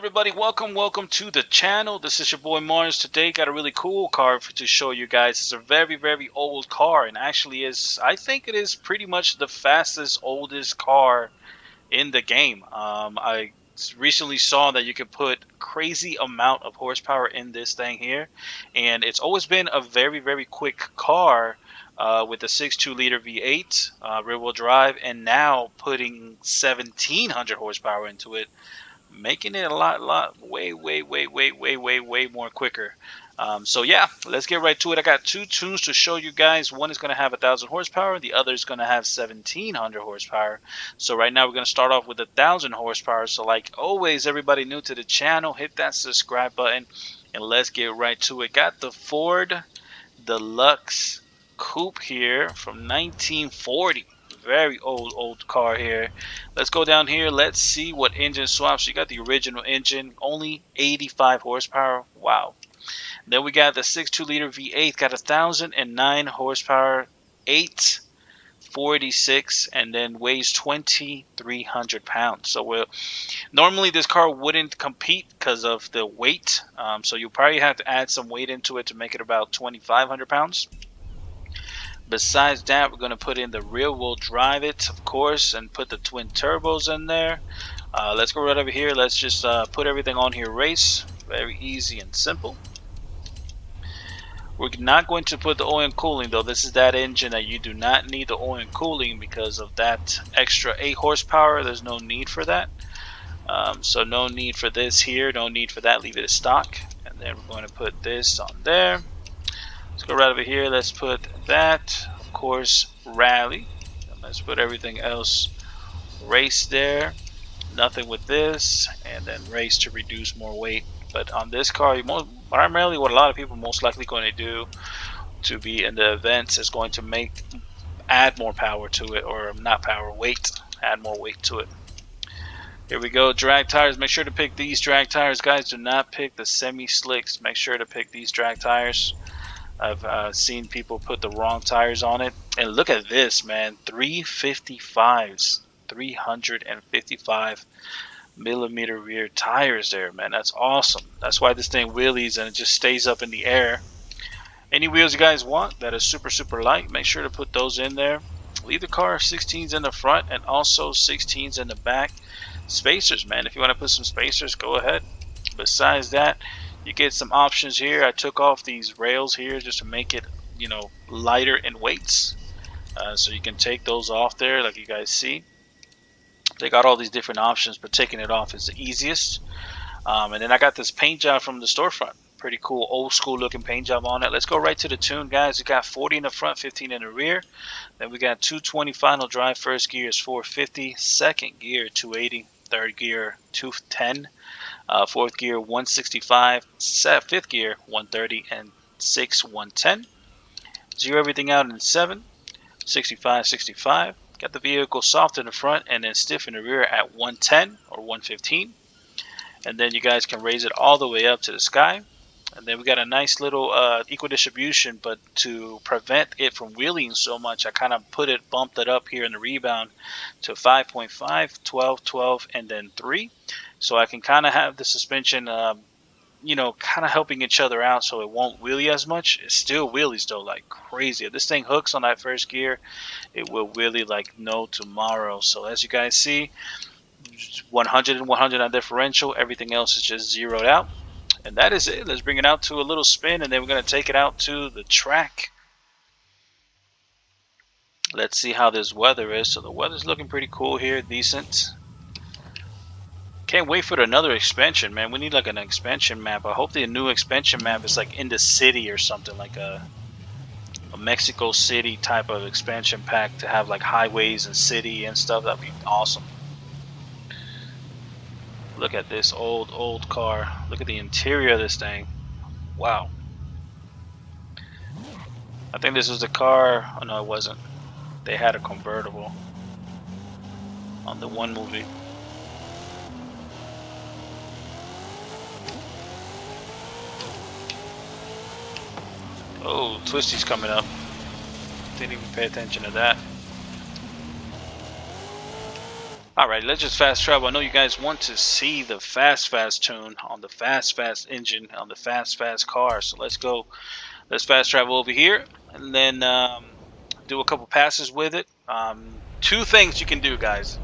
everybody? Welcome to the channel. This is your boy Mars. Today got a really cool car to show you guys. It's a very old car, and actually I think it is pretty much the fastest, oldest car in the game. I recently saw that you could put crazy amount of horsepower in this thing here, and it's always been a very quick car with a 6.2 liter V8 rear-wheel drive, and now putting 1700 horsepower into it, making it a lot way more quicker. So yeah, let's get right to it. I got two tunes to show you guys. One is going to have 1,000 horsepower, the other is going to have 1,700 horsepower. So right now we're going to start off with 1,000 horsepower. So like always, everybody new to the channel, hit that subscribe button and let's get right to it. Got the Ford Luxe Coupe here from 1940. Very old car here. Let's go down here. Let's see what engine swaps. You got the original engine, only 85 horsepower. Wow. Then we got the 6.2 liter V8, got 1,009 horsepower, 846, and then weighs 2,300 pounds. So normally this car wouldn't compete because of the weight. So you probably have to add some weight into it to make it about 2,500 pounds. Besides that, we're going to put in the rear-wheel drive it, of course, and put the twin turbos in there. Let's go right over here. Let's just put everything on here. Race. Very easy and simple. We're not going to put the oil and cooling, though. This is that engine that you do not need the oil and cooling because of that extra 8 horsepower. There's no need for that. So no need for this here. No need for that. Leave it as stock. And then we're going to put this on there. Let's go right over here. Let's put that, of course, rally. And let's put everything else race there. Nothing with this, and then race to reduce more weight. But on this car, primarily what a lot of people are most likely going to do to be in the events is going to add more power to it, or not power, weight. Add more weight to it. Here we go. Drag tires. Make sure to pick these drag tires, guys. Do not pick the semi-slicks. Make sure to pick these drag tires. I've seen people put the wrong tires on it. And look at this, man. 355s. 355 millimeter rear tires there, man. That's awesome. That's why this thing wheelies and it just stays up in the air. Any wheels you guys want that are super light, make sure to put those in there. Leave the car 16s in the front and also 16s in the back. Spacers, man. If you want to put some spacers, go ahead. Besides that, you get some options here. I took off these rails here just to make it, lighter in weights. So you can take those off there, like you guys see. They got all these different options, but taking it off is the easiest. And then I got this paint job from the storefront. Pretty cool, old school looking paint job on it. Let's go right to the tune, guys. We got 40 in the front, 15 in the rear. Then we got 220 final drive. First gear is 450. Second gear, 280. Third gear, 210. Fourth gear 165, fifth gear 130, and 110. Zero everything out in 7, 65. Got the vehicle soft in the front and then stiff in the rear at 110 or 115. And then you guys can raise it all the way up to the sky. And then we got a nice little equal distribution, but to prevent it from wheeling so much, I kind of bumped it up here in the rebound to 5.5, 12, 12, and then 3. So I can kind of have the suspension, kind of helping each other out so it won't wheelie as much. It still wheelies though like crazy. If this thing hooks on that first gear, it will wheelie like no tomorrow. So as you guys see, 100 and 100 on differential. Everything else is just zeroed out. And that is it. Let's bring it out to a little spin, and then we're going to take it out to the track. Let's see how this weather is. So the weather's looking pretty cool here, decent. Can't wait for another expansion, man. We need like an expansion map. I hope the new expansion map is like in the city or something, like a Mexico City type of expansion pack to have like highways and city and stuff. That'd be awesome. Look at this old car. Look at the interior of this thing. Wow. I think this was the car. Oh no, it wasn't. They had a convertible on the one movie. Oh, Twisty's coming up. Didn't even pay attention to that. Alright, let's just fast travel. I know you guys want to see the fast tune on the fast engine on the fast car. So let's go. Let's fast travel over here and then do a couple passes with it. Two things you can do, guys.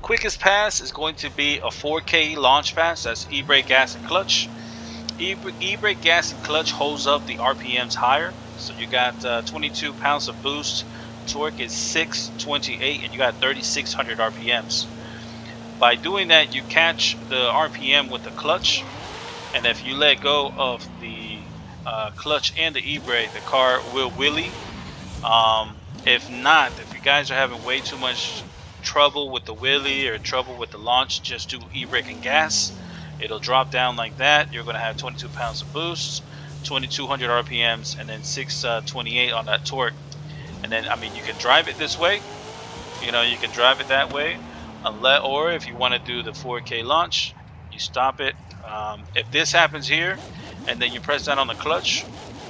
Quickest pass is going to be a 4K launch pass. That's e-brake, gas, and clutch. E-brake, gas, and clutch holds up the RPMs higher. So you got 22 pounds of boost. Torque is 628, and you got 3,600 RPMs. By doing that, you catch the RPM with the clutch, and if you let go of the clutch and the e-brake, the car will wheelie. If not, if you guys are having way too much trouble with the wheelie or trouble with the launch, just do e-brake and gas. It'll drop down like that. You're going to have 22 pounds of boost, 2,200 RPMs, and then 628 on that torque. And then, I mean, you can drive it this way. You know, you can drive it that way. Or if you want to do the 4K launch, you stop it. If this happens here, and then you press down on the clutch,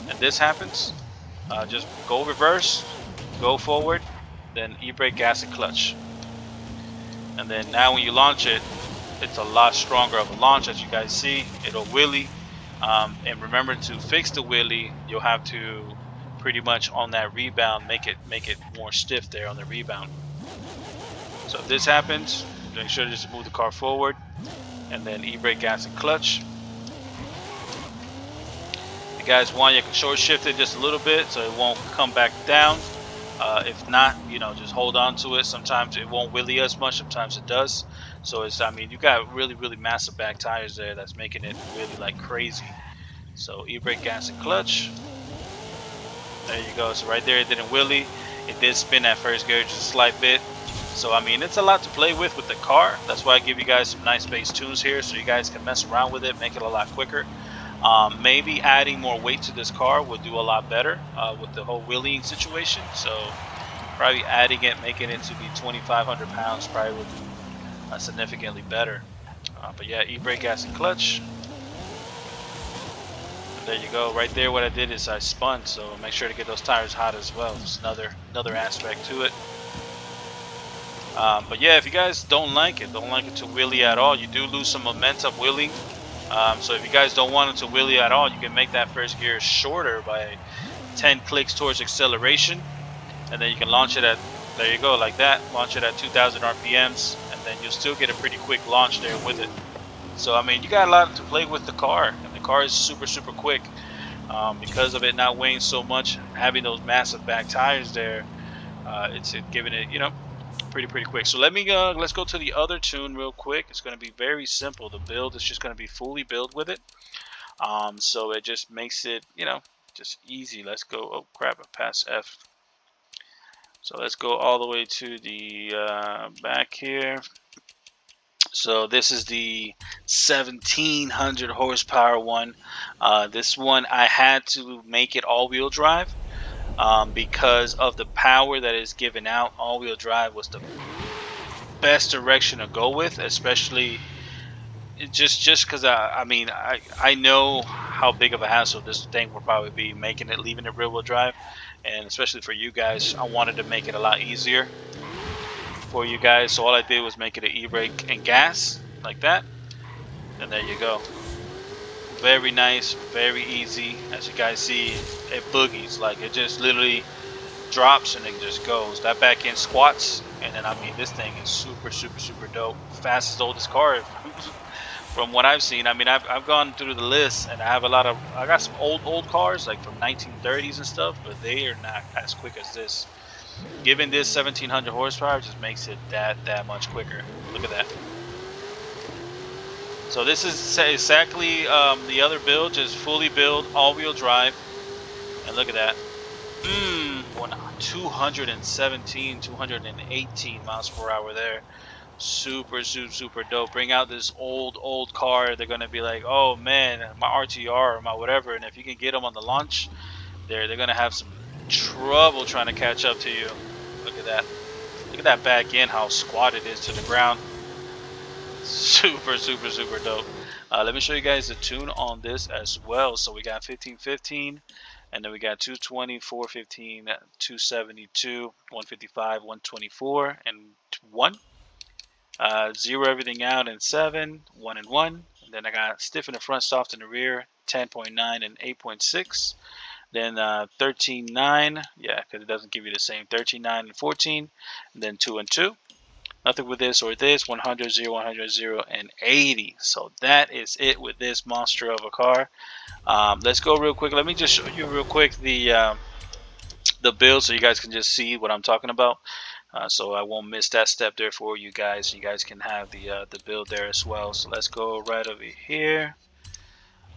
and this happens, just go reverse, go forward, then e-brake, gas, and clutch. And then now when you launch it, it's a lot stronger of a launch, as you guys see. It'll wheelie. And remember, to fix the wheelie, you'll have to pretty much on that rebound make it more stiff there on the rebound. So if this happens, make sure to just move the car forward, and then e-brake, gas, and clutch. If you guys want, you can short shift it just a little bit so it won't come back down. If not, you know, just hold on to it. Sometimes it won't wheelie as much, sometimes it does. So it's, I mean, you got really massive back tires there that's making it really like crazy. So e-brake, gas, and clutch. There you go. So right there, it didn't wheelie. It did spin that first gear just a slight bit. So I mean, it's a lot to play with the car. That's why I give you guys some nice base tunes here, so you guys can mess around with it, make it a lot quicker. Maybe adding more weight to this car would do a lot better with the whole wheeling situation. So probably adding it, making it to be 2,500 pounds, probably would be significantly better. But yeah, e-brake, gas, and clutch. And there you go. Right there, what I did is I spun. So make sure to get those tires hot as well. It's another aspect to it. But yeah, if you guys don't like it to wheelie at all, you do lose some momentum wheeling. So if you guys don't want it to wheelie at all, you can make that first gear shorter by 10 clicks towards acceleration, and then you can launch it at, there you go, like that, launch it at 2,000 RPMs, and then you'll still get a pretty quick launch there with it. So I mean, you got a lot to play with the car, and the car is super quick because of it not weighing so much, having those massive back tires there. It's giving it, you know, pretty quick. So let's go to the other tune real quick. It's going to be very simple. The build is just going to be fully built with it. So it just makes it, you know, just easy. Let's go. Oh crap, I passed F. So let's go all the way to the back here. So this is the 1,700 horsepower one. This one I had to make it all-wheel drive because of the power that is given out. All-wheel drive was the best direction to go with, especially just because I mean I know how big of a hassle this thing will probably be leaving it rear wheel drive, and especially for you guys, I wanted to make it a lot easier for you guys. So all I did was make it an e-brake and gas like that, and there you go. Very nice, very easy. As you guys see, it boogies, like it just literally drops and it just goes. That back end squats, and then I mean, this thing is super dope. Fastest, oldest car from what I've seen. I mean, I've gone through the list, and I got some old cars like from 1930s and stuff, but they are not as quick as this. Given this 1,700 horsepower, just makes it that much quicker. Look at that. So this is exactly the other build, just fully built, all-wheel drive, and look at that. 217, 218 miles per hour there. Super dope. Bring out this old car. They're gonna be like, oh man, my RTR or my whatever. And if you can get them on the launch, they're gonna have some trouble trying to catch up to you. Look at that. Look at that back end, how squat it is to the ground. Super dope. Let me show you guys the tune on this as well. So we got 1515, and then we got 220, 415, 272, 155, 124, and 1. Zero everything out in 7, 1 and 1. And then I got stiff in the front, soft in the rear, 10.9 and 8.6. Then 13.9, yeah, because it doesn't give you the same. 13.9 and 14. And then 2 and 2. Nothing with this or this. 100, 0, 100, 0, and 80. So that is it with this monster of a car. Let's go real quick. Let me just show you real quick the build so you guys can just see what I'm talking about. So I won't miss that step there for you guys. You guys can have the build there as well. So let's go right over here.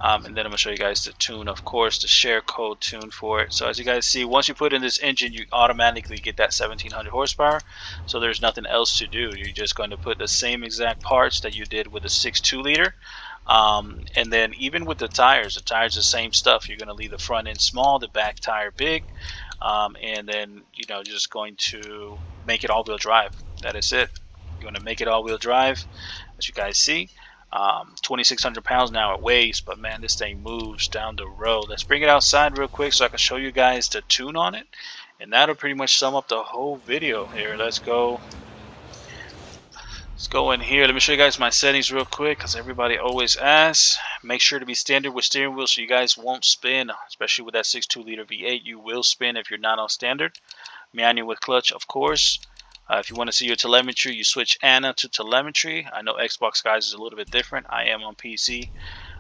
And then I'm going to show you guys the tune, of course, the share code tune for it. So as you guys see, once you put in this engine, you automatically get that 1700 horsepower. So there's nothing else to do. You're just going to put the same exact parts that you did with the 6.2 liter. And then even with the tires the same stuff. You're going to leave the front end small, the back tire big. And then, you know, just going to make it all-wheel drive. That is it. You're going to make it all-wheel drive, as you guys see. 2,600 pounds now it weighs, but man, this thing moves down the road. Let's bring it outside real quick so I can show you guys the tune on it, and that'll pretty much sum up the whole video here. Let's go in here. Let me show you guys my settings real quick, because everybody always asks. Make sure to be standard with steering wheel so you guys won't spin, especially with that 6.2 liter V8. You will spin if you're not on standard. Manual with clutch, of course. If you want to see your telemetry, you switch ANA to telemetry. I know Xbox guys is a little bit different. I am on PC.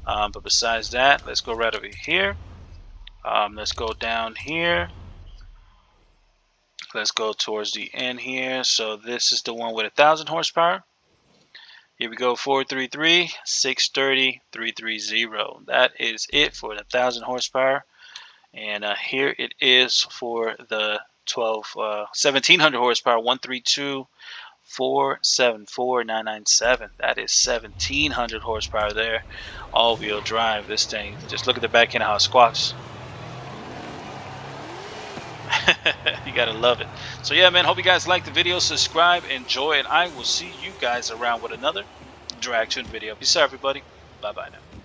But besides that, let's go right over here. Let's go down here. Let's go towards the end here. So this is the one with 1,000 horsepower. Here we go, 433, 630, 330. That is it for the 1,000 horsepower. And here it is for the 1,700 horsepower, 132, 474, 997. That is 1,700 horsepower there. All-wheel drive. This thing, just look at the back end, how it squats. You gotta love it. So yeah, man, hope you guys like the video. Subscribe, enjoy, and I will see you guys around with another drag tune video. Peace out, everybody. Bye bye now.